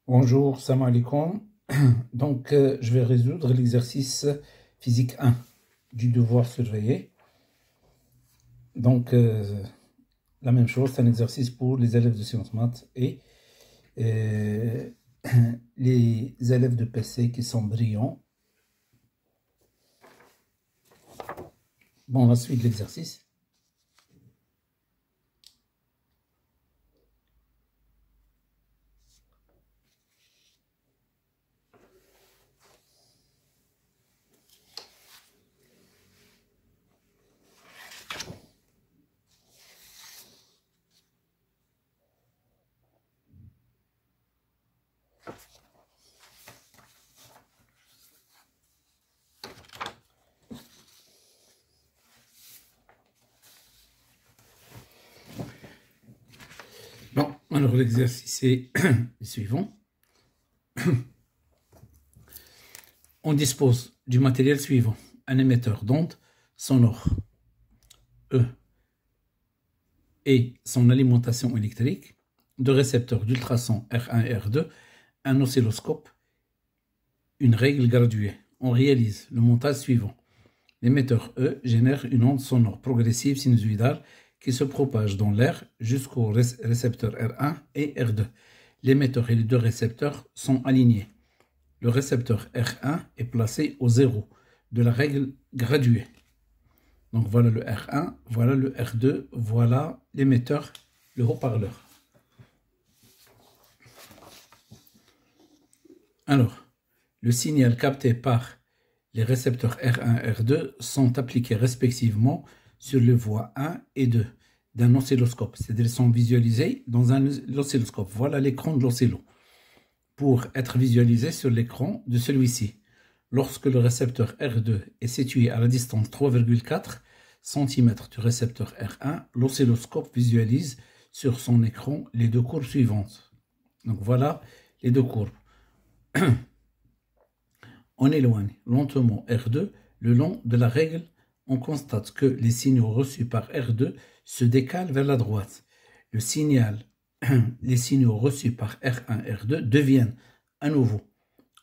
Bonjour, salam alaikum. Donc, je vais résoudre l'exercice physique 1 du devoir surveillé. Donc, la même chose, c'est un exercice pour les élèves de sciences maths et euh, les élèves de PC qui sont brillants. Bon, la suite de l'exercice. Bon, alors l'exercice est le suivant. On dispose du matériel suivant. Un émetteur d'ondes sonore E et son alimentation électrique, deux récepteurs d'ultrasons R1 et R2, un oscilloscope, une règle graduée. On réalise le montage suivant. L'émetteur E génère une onde sonore progressive sinusoïdale qui se propage dans l'air jusqu'aux récepteurs R1 et R2. L'émetteur et les deux récepteurs sont alignés. Le récepteur R1 est placé au zéro de la règle graduée. Donc voilà le R1, voilà le R2, voilà l'émetteur, le haut-parleur. Alors, le signal capté par les récepteurs R1 et R2 sont appliqués respectivement sur les voies 1 et 2 d'un oscilloscope. C'est-à-dire qu'ils sont visualisés dans un oscilloscope. Voilà l'écran de l'oscillo. Pour être visualisé sur l'écran de celui-ci, lorsque le récepteur R2 est situé à la distance 3,4 cm du récepteur R1, l'oscilloscope visualise sur son écran les deux courbes suivantes. Donc voilà les deux courbes. On éloigne lentement R2 le long de la règle. On constate que les signaux reçus par R2 se décalent vers la droite. Les signaux reçus par R1 et R2 deviennent à nouveau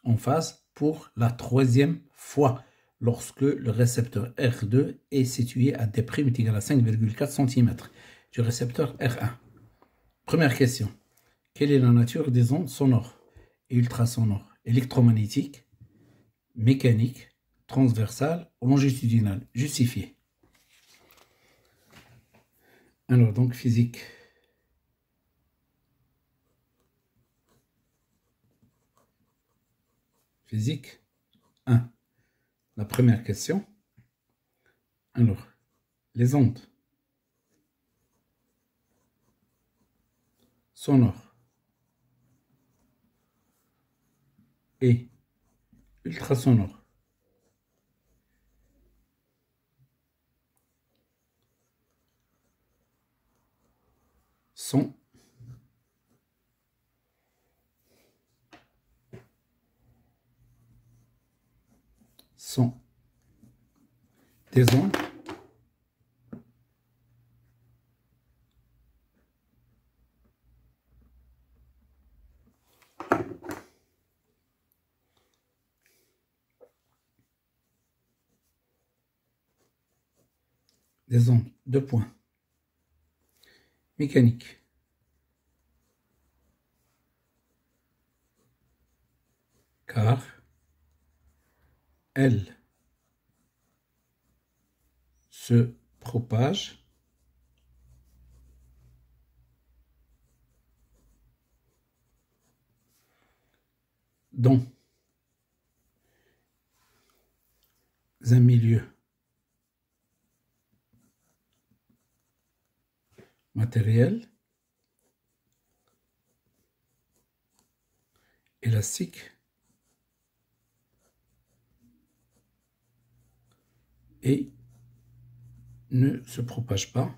en phase pour la troisième fois lorsque le récepteur R2 est situé à D' égale à 5,4 cm du récepteur R1. Première question. Quelle est la nature des ondes sonores et ultrasonores, électromagnétiques, mécaniques, transversales ou longitudinales? Justifié. Alors donc physique. Physique 1. La première question. Alors, les ondes sonores et ultrasonores sont des ondes deux points mécaniques car elles se propagent dans un milieu matériel élastique et ne se propage pas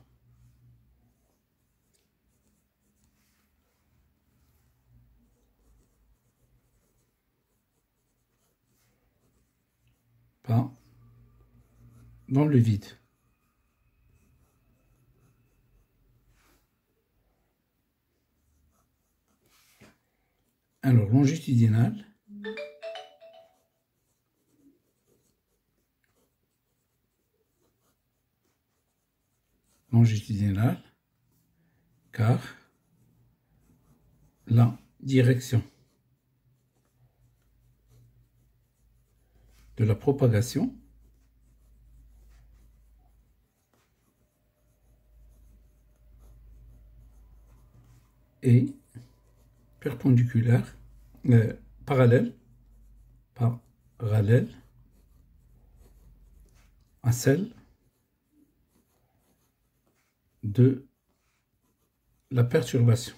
dans le vide. Alors, longitudinal. Longitudinal, car la direction de la propagation est perpendiculaire, parallèle à celle de la perturbation.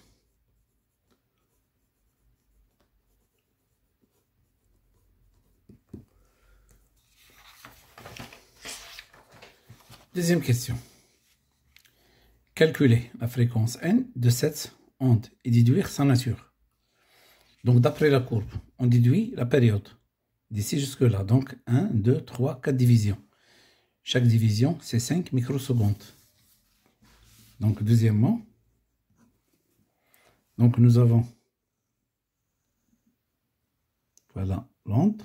Deuxième question. Calculer la fréquence n de cette onde et déduire sa nature. Donc, d'après la courbe, on déduit la période d'ici jusque-là. Donc, 1, 2, 3, 4 divisions. Chaque division, c'est 5 microsecondes. Donc, deuxièmement, donc nous avons, voilà, l'onde.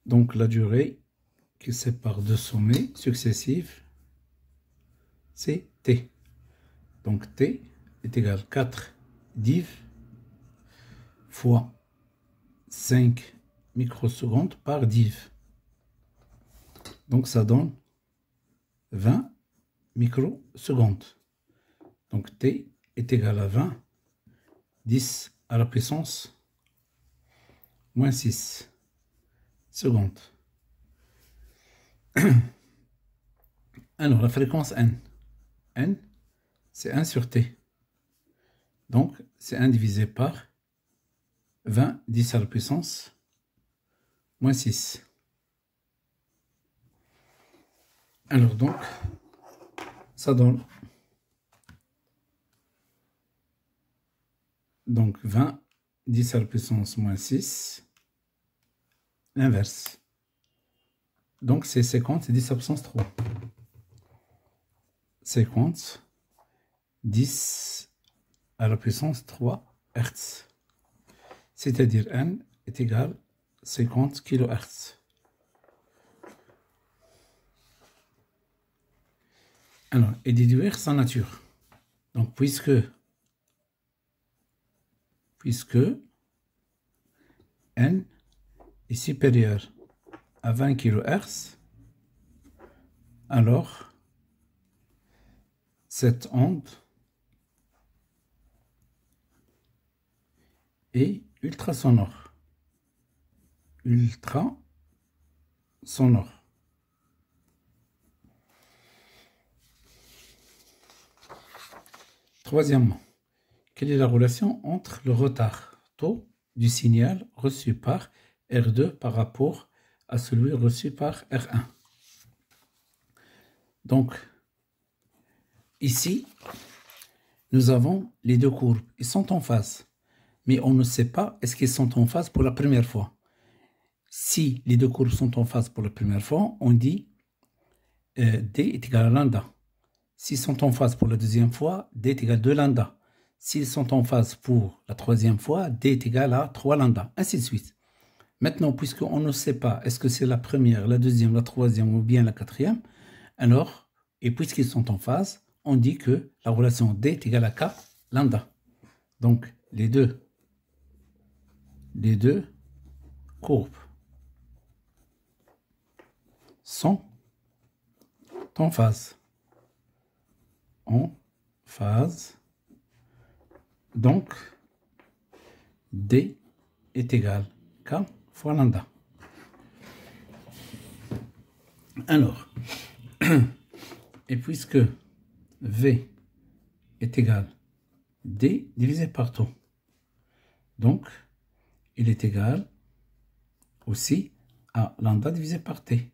Donc, la durée qui sépare deux sommets successifs, c'est T. Donc, T est égal à 4 div fois 5 microsecondes par div. Donc, ça donne 20 microsecondes. Donc, T est égal à 20, 10 à la puissance moins 6 secondes. Alors, la fréquence N. N, c'est 1 sur T. Donc, c'est 1 divisé par 20, 10 à la puissance moins 6. Alors, donc, ça donne donc 20, 10 à la puissance moins 6, l'inverse. Donc, c'est 50, 10 à la puissance 3. 50, 10 à la puissance 3 Hz. C'est-à-dire N est égal à 50 kHz. Alors, et déduire sa nature. Donc, puisque N est supérieur à 20 kHz, alors cette onde est ultrasonore. Ultrasonore. Troisièmement, quelle est la relation entre le retard taux du signal reçu par R2 par rapport à celui reçu par R1? Donc, ici, nous avons les deux courbes. Ils sont en phase, mais on ne sait pas est-ce qu'ils sont en phase pour la première fois. Si les deux courbes sont en phase pour la première fois, on dit D est égal à lambda. S'ils sont en phase pour la deuxième fois, D est égal à 2 lambda. S'ils sont en phase pour la troisième fois, D est égal à 3 lambda, ainsi de suite. Maintenant, puisqu'on ne sait pas est-ce que c'est la première, la deuxième, la troisième ou bien la quatrième, alors, et puisqu'ils sont en phase, on dit que la relation D est égale à K lambda. Donc, les deux courbes sont en phase. Donc, D est égal à K fois lambda. Alors, et puisque V est égal à D divisé par tau, donc il est égal aussi à lambda divisé par T.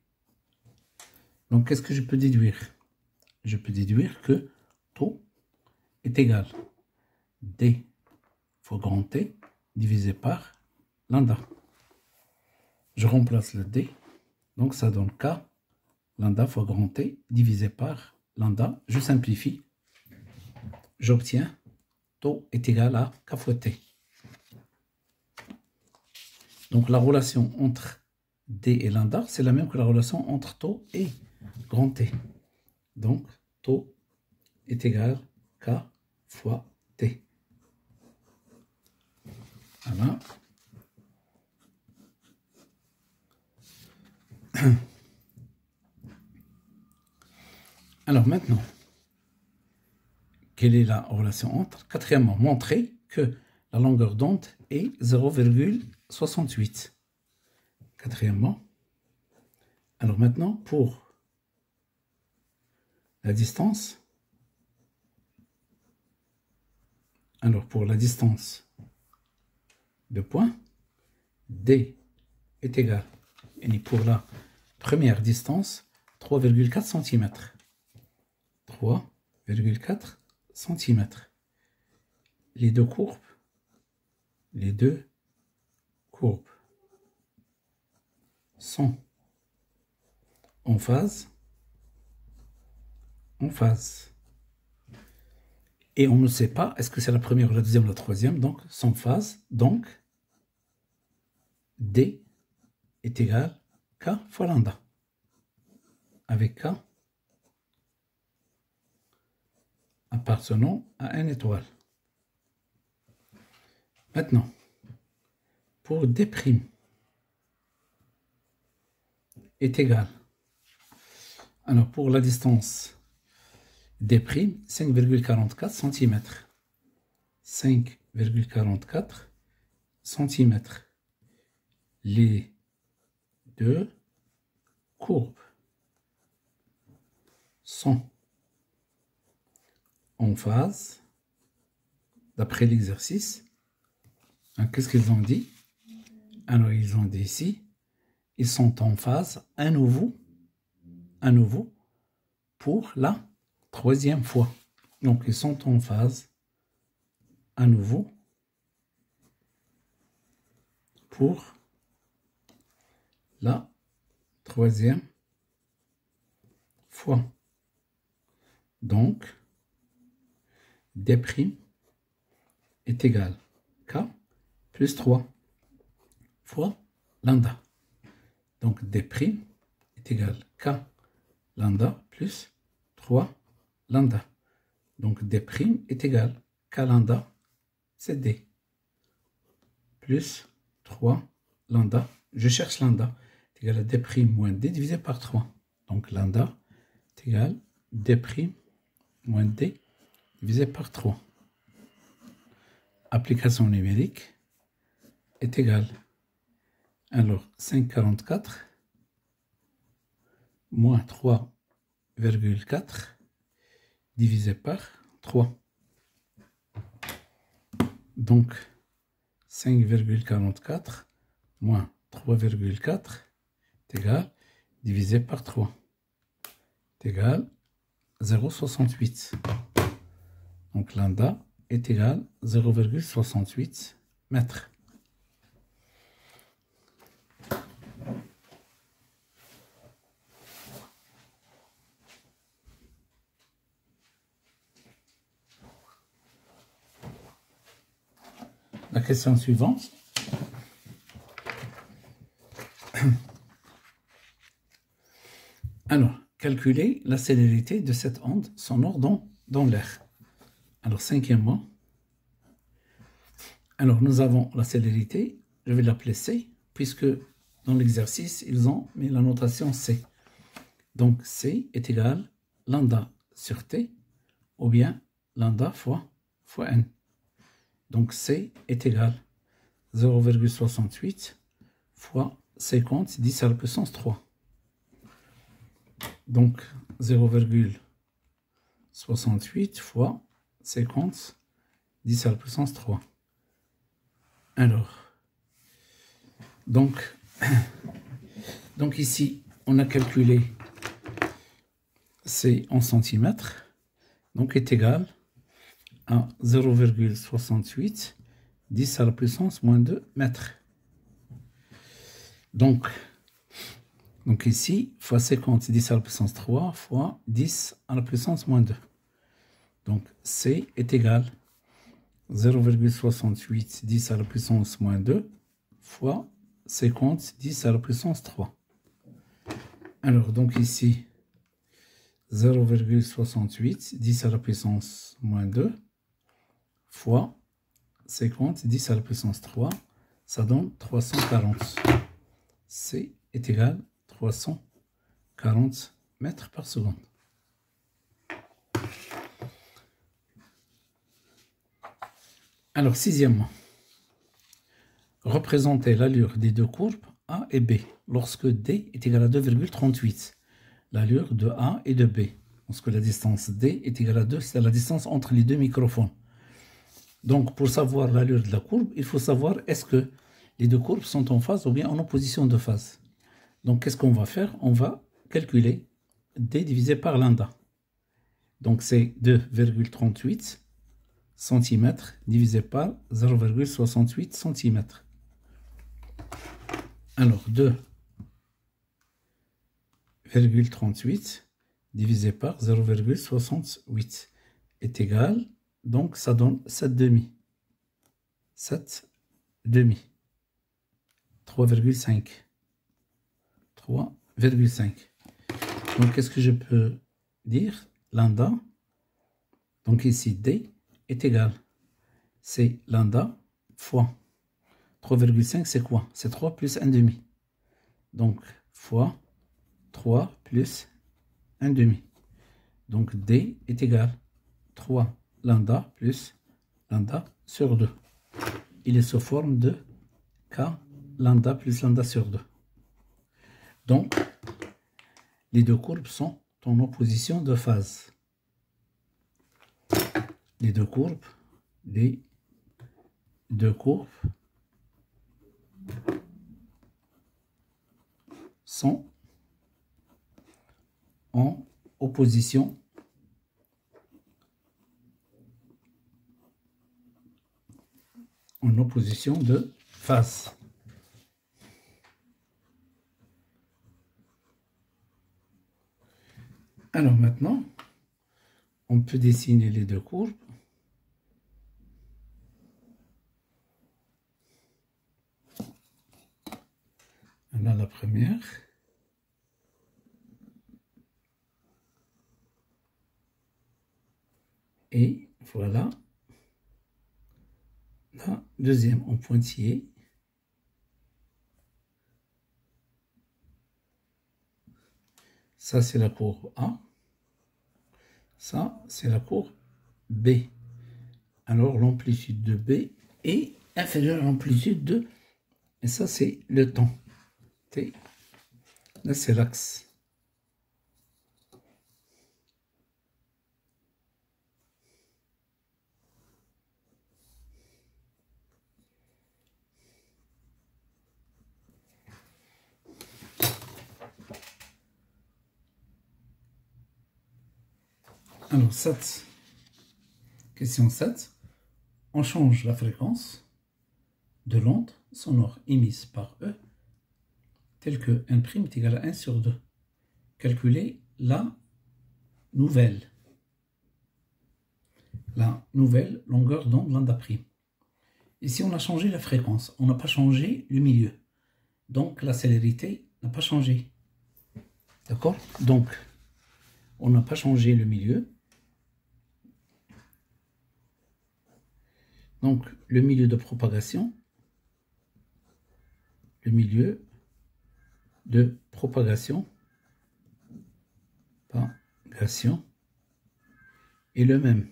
Donc, qu'est-ce que je peux déduire? Je peux déduire que tau est égal à D fois grand T divisé par lambda. Je remplace le D, donc ça donne K lambda fois grand T divisé par lambda. Je simplifie j'obtiens taux est égal à K fois T. Donc la relation entre D et lambda, c'est la même que la relation entre taux et grand T. Donc taux est égal K fois T. Voilà. Alors maintenant, quelle est la relation entre? Quatrièmement, montrer que la longueur d'onde est 0,68. Quatrièmement, alors maintenant, pour la distance, alors pour la distance de point, D est égal, et pour la première distance, 3,4 cm. 3,4 cm. Les deux courbes sont en phase. Et on ne sait pas est-ce que c'est la première ou la deuxième ou la troisième, donc sans phase. Donc, D est égal K fois lambda. Avec K appartenant à une étoile. Maintenant, pour D' est égal. Alors, pour la distance D', 5,44 cm. 5,44 cm. Les deux courbes sont en phase, d'après l'exercice. Qu'est-ce qu'ils ont dit? Alors, ils ont dit ici, ils sont en phase à nouveau pour la troisième fois. Donc, ils sont en phase à nouveau pour la troisième fois. Donc, D' est égal K plus 3 fois lambda. Donc, D' est égal K lambda plus 3 lambda. Donc, D' est égal K lambda, c'est D, plus 3 lambda. Je cherche lambda. C'est égal à D' moins D divisé par 3. Donc, lambda est égal D' moins D divisé par 3. Application numérique est égale. Alors, 5,44 moins 3,4 divisé par 3. Donc, 5,44 moins 3,4 est égal, divisé par 3, est égal 0,68. Donc, lambda est égal 0,68 mètres. La question suivante. Alors, calculer la célérité de cette onde sonore dans l'air. Alors, cinquièmement. Alors, nous avons la célérité, je vais l'appeler C, puisque dans l'exercice, ils ont mis la notation C. Donc, C est égal lambda sur T, ou bien lambda fois N. Donc, C est égal 0,68 fois 50, 10 à la puissance 3. Donc, 0,68 fois 50, 10 à la puissance 3. Alors, donc ici, on a calculé C en centimètres, donc est égal à 0,68 10 à la puissance moins 2 mètres. Donc ici, fois 50, 10 à la puissance 3, fois 10 à la puissance moins 2. Donc C est égal 0,68 10 à la puissance moins 2 fois 50 10 à la puissance 3. Alors, donc ici, 0,68 10 à la puissance moins 2 fois 50 10 à la puissance 3, ça donne 340. C est égal à 340 mètres par seconde. Alors, sixièmement, représenter l'allure des deux courbes A et B lorsque D est égal à 2,38. L'allure de A et de B. Lorsque la distance D est égale à 2, c'est la distance entre les deux microphones. Donc, pour savoir l'allure de la courbe, il faut savoir est-ce que les deux courbes sont en phase ou bien en opposition de phase. Donc, qu'est-ce qu'on va faire? On va calculer D divisé par lambda. Donc, c'est 2,38 cm divisé par 0,68 cm. Alors, 2,38 divisé par 0,68 est égal, donc ça donne 7 demi. 7 demi. 3,5. 3,5. Donc, qu'est-ce que je peux dire? Lambda, donc ici D est égal. C'est lambda fois 3,5, c'est quoi? C'est 3 plus 1 demi. Donc, fois 3 plus 1 demi. Donc, D est égal 3 lambda plus lambda sur 2. Il est sous forme de K lambda plus lambda sur 2. Donc, les deux courbes sont en opposition de phase. Les deux courbes sont en opposition de phase. Alors maintenant, on peut dessiner les deux courbes. Là, la première. Et voilà la deuxième en pointillé. Ça, c'est la courbe A. Ça, c'est la courbe B. Alors, l'amplitude de B est inférieure à l'amplitude de... Et ça, c'est le temps. T. Là, c'est l'axe. Alors, question 7. On change la fréquence de l'onde sonore émise par E telle que n' est égal à 1 sur 2. Calculez la nouvelle longueur d'onde lambda prime. Ici, on a changé la fréquence, on n'a pas changé le milieu. Donc, la célérité n'a pas changé. D'accord? Donc, on n'a pas changé le milieu. Donc, le milieu de propagation, est le même.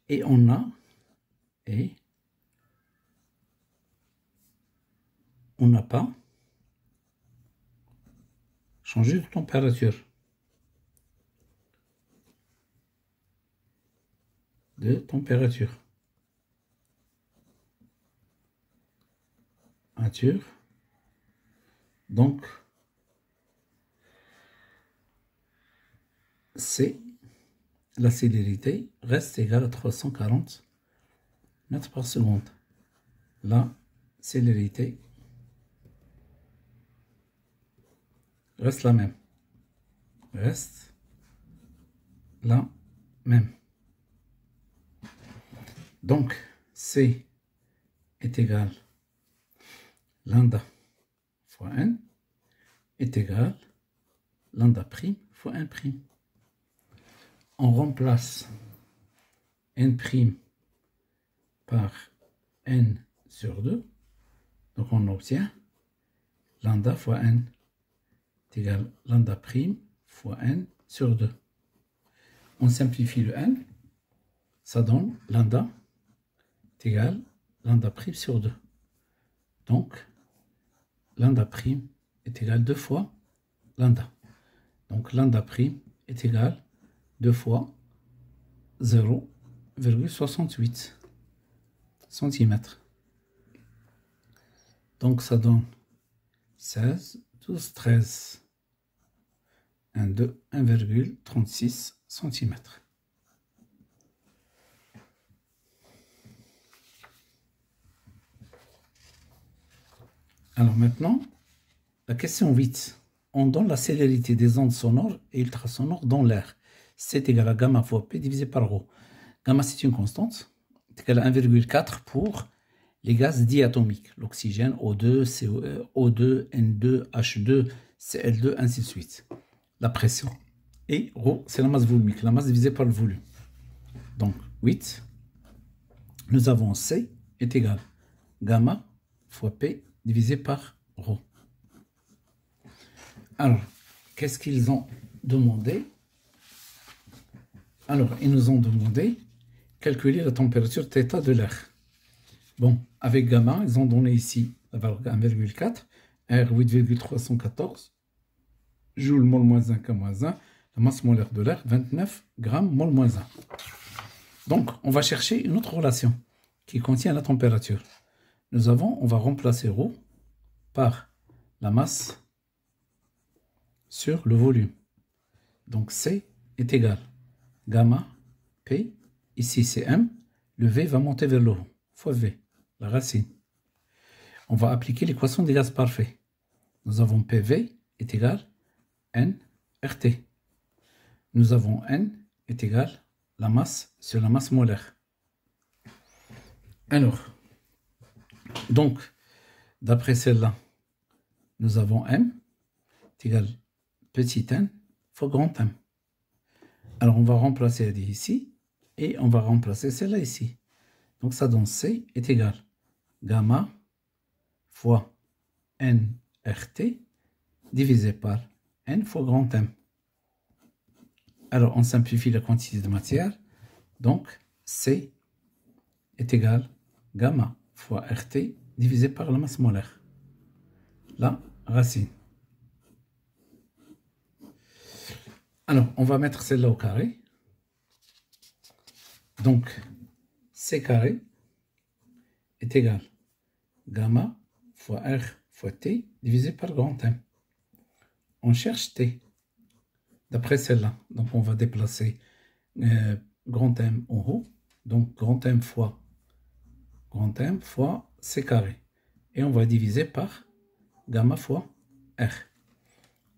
Et on n'a pas changé de température. Donc, c'est la célérité reste égale à 340 mètres par seconde. La célérité reste la même. Reste la même. Donc, C est égal lambda fois n est égal lambda prime fois n prime. On remplace n prime par n sur 2. Donc, on obtient lambda fois n est égal lambda prime fois n sur 2. On simplifie le n. Ça donne lambda est égal lambda prime sur 2. Donc, lambda prime est égal 2 fois lambda. Donc, lambda prime est égal 2 fois 0,68 cm. Donc, ça donne 16, 12, 13, 1, 2, 1,36 cm. Alors maintenant, la question 8. On donne la célérité des ondes sonores et ultrasonores dans l'air. C'est égal à gamma fois P divisé par ρ. Gamma, c'est une constante. C'est égal à 1,4 pour les gaz diatomiques. L'oxygène, O2, O2, N2, H2, Cl2, ainsi de suite. La pression. Et ρ, c'est la masse volumique. La masse divisée par le volume. Donc, 8. Nous avons C est égal à gamma fois P divisé par ρ. Alors, qu'est-ce qu'ils ont demandé? Alors, ils nous ont demandé calculer la température θ de l'air. Bon, avec gamma, ils ont donné ici la valeur 1,4, R 8,314, joule mol moins 1 K moins 1, la masse molaire de l'air 29 grammes mol moins 1. Donc, on va chercher une autre relation qui contient la température. On va remplacer ρ par la masse sur le volume. Donc C est égal gamma P, ici c'est M, le V va monter vers le haut, fois V, la racine. On va appliquer l'équation des gaz parfaits. Nous avons PV est égal N RT. Nous avons N est égal la masse sur la masse molaire. Alors, donc, d'après celle-là, nous avons M est égal petit n fois grand M. Alors, on va remplacer elle ici et on va remplacer celle-là ici. Donc, ça donne C est égal gamma fois N RT divisé par N fois grand M. Alors, on simplifie la quantité de matière. Donc, C est égal gamma fois RT divisé par la masse molaire. La racine. Alors, on va mettre celle-là au carré. Donc, C carré est égal gamma fois R fois T divisé par grand M. On cherche T d'après celle-là. Donc, on va déplacer grand M en haut. Donc, grand M fois C carré. Et on va diviser par gamma fois R.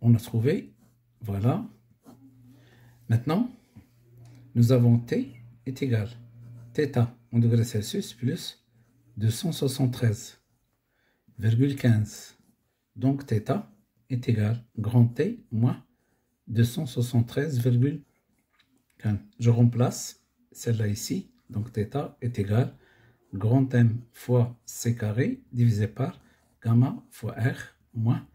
On a trouvé, voilà. Maintenant, nous avons T est égal θ en degrés Celsius plus 273,15. Donc, θ est égal grand T moins 273,15. Je remplace celle-là ici. Donc, θ est égal grand M fois C carré divisé par gamma fois R moins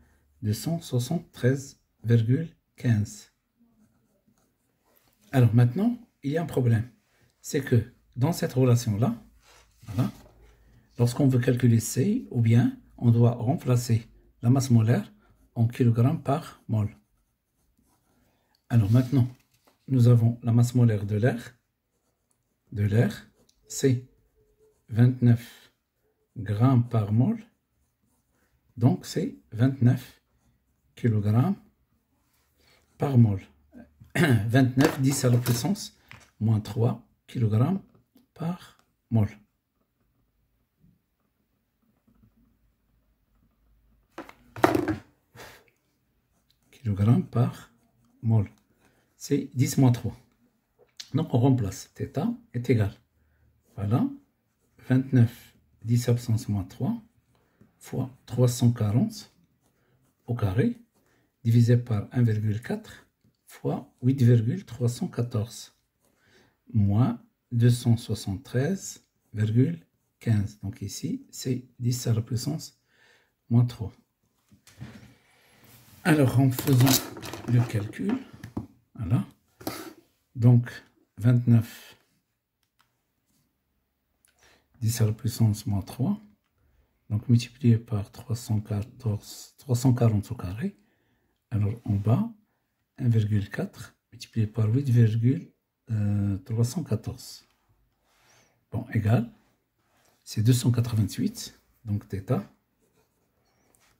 273,15. Alors maintenant, il y a un problème. C'est que dans cette relation-là, voilà, lorsqu'on veut calculer C, ou bien on doit remplacer la masse molaire en kilogrammes par mol. Alors maintenant, nous avons la masse molaire de l'air. C'est 29 grammes par mol. Donc c'est 29 kg par mol. 29, 10 à la puissance, moins 3 kg par mol. kg par mol. C'est 10 moins 3. Donc on remplace. Θ est égal. Voilà. 29, 10 absence moins 3 fois 340 au carré divisé par 1,4 fois 8,314 moins 273,15. Donc ici, c'est 10 à la puissance moins 3. Alors, en faisant le calcul, voilà, donc 29, 10 à la puissance moins 3, donc multiplié par 340 au carré, alors en bas, 1,4 multiplié par 8,314. Bon, égal, c'est 288, donc θ est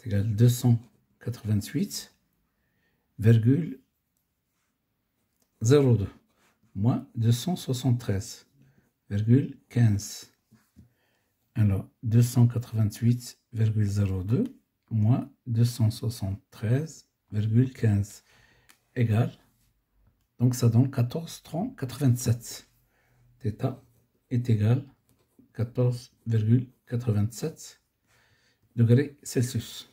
égal 288,02 moins 273,15. Alors, 288,02 moins 273,15 égale, donc ça donne 14,87. θ est égal 14,87 degrés Celsius.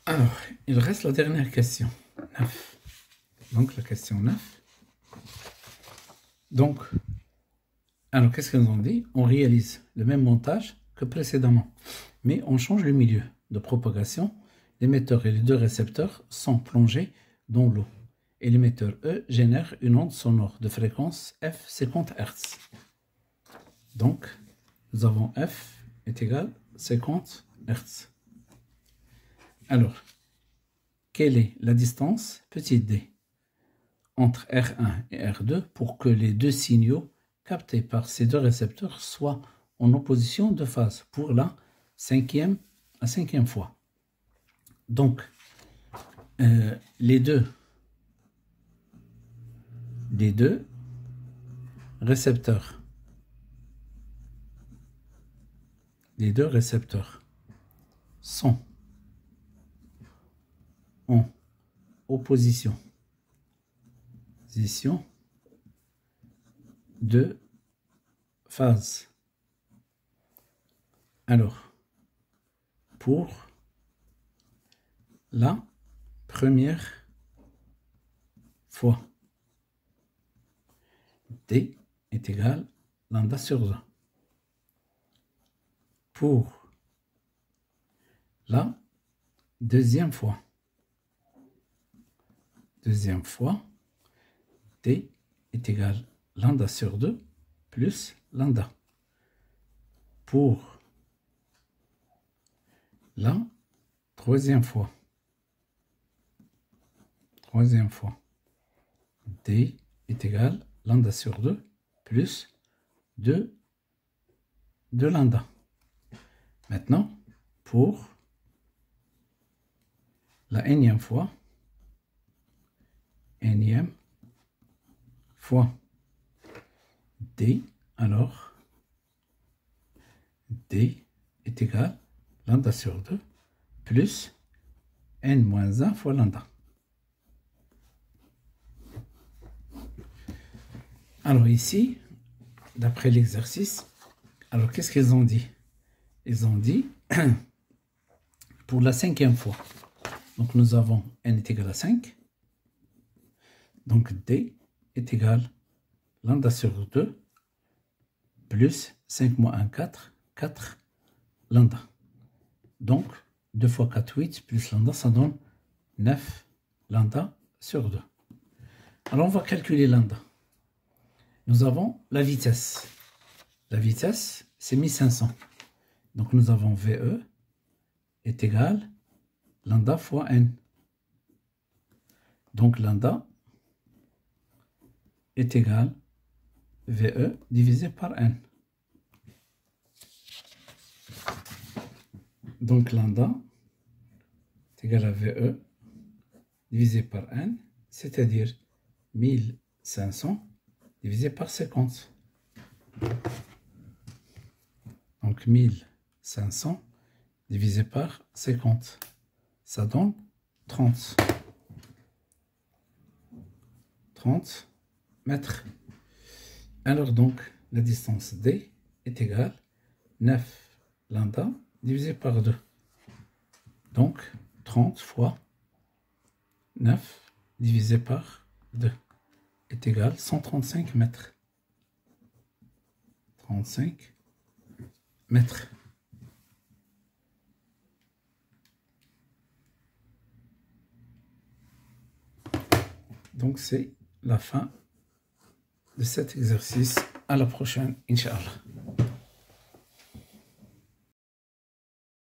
Alors, il reste la dernière question, 9. Donc, la question 9. Donc, alors, qu'est-ce qu'ils ont dit? On réalise le même montage que précédemment, mais on change le milieu de propagation. L'émetteur et les deux récepteurs sont plongés dans l'eau. Et l'émetteur E génère une onde sonore de fréquence F 50 Hz. Donc, nous avons F est égal à 50 Hz. Alors, quelle est la distance, petit d, entre R1 et R2 pour que les deux signaux captés par ces deux récepteurs soient en opposition de phase pour la cinquième fois? Donc, les deux récepteurs sont en opposition de phase. Alors, pour la première fois, D est égal à lambda sur 2. Pour la deuxième fois, D est égal à lambda sur 2 plus lambda. Pour la troisième fois, D est égal à lambda sur 2 plus 2 de lambda. Maintenant, pour la énième fois, D, alors, D est égal à lambda sur 2 plus n moins 1 fois lambda. Alors ici, d'après l'exercice, alors qu'est-ce qu'ils ont dit? Ils ont dit, pour la cinquième fois, donc nous avons n est égal à 5, donc D est égal à lambda sur 2 plus 5 moins 1, 4 lambda. Donc 2 fois 4, 8 plus lambda, ça donne 9 lambda sur 2. Alors on va calculer lambda. Nous avons la vitesse. La vitesse, c'est 1500. Donc nous avons VE est égal à lambda fois n. Donc lambda est égal à VE divisé par n. Donc lambda est égal à VE divisé par n, c'est-à-dire 1500 divisé par 50. Donc 1500 divisé par 50. Ça donne 30. 30 mètres. Alors donc, la distance D est égale 9 lambda divisé par 2. Donc, 30 fois 9 divisé par 2 est égal à 135 mètres. 35 mètres. Donc, c'est la fin de cet exercice. À la prochaine, Inch'Allah.